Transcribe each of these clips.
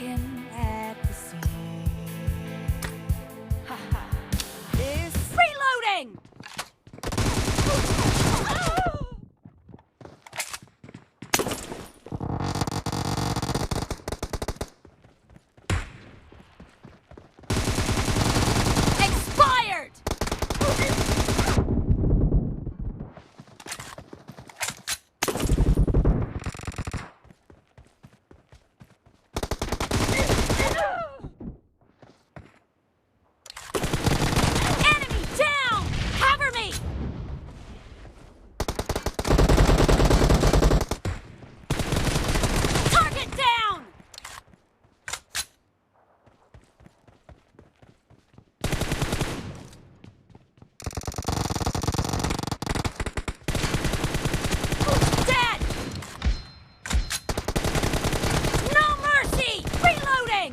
looking at the sea. This reloading! Expired! Enemy down! Cover me! Target down! Dead! No mercy! Reloading!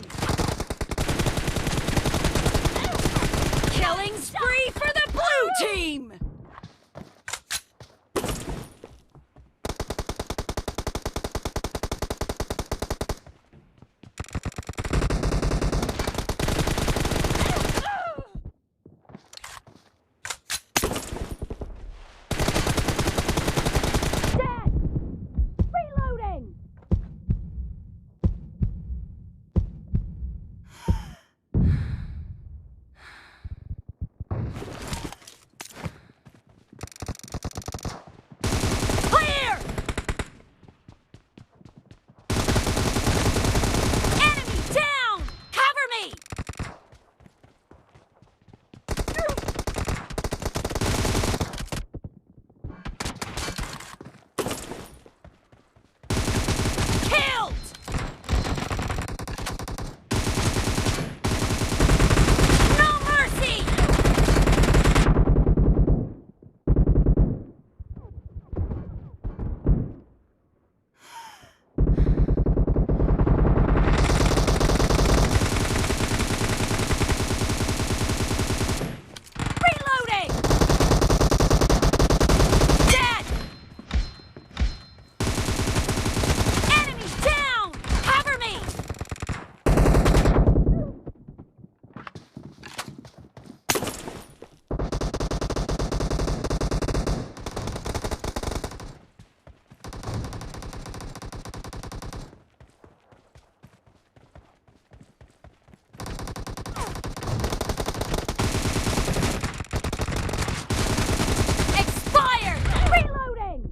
Killing spree for the blue team! Dead! Reloading! Clear! Enemy down! Cover me! Killed! No mercy! Reloading! Dead! Enemy down! Cover me! Expired! Reloading!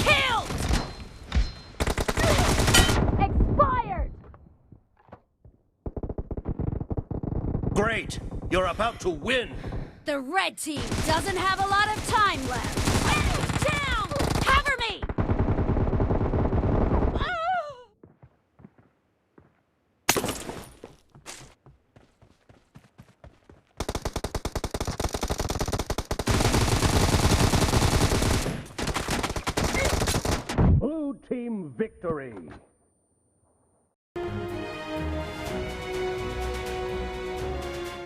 Killed! Expired! Great! You're about to win! The red team doesn't have a lot of time left. Enemy down! Cover me! Blue team victory!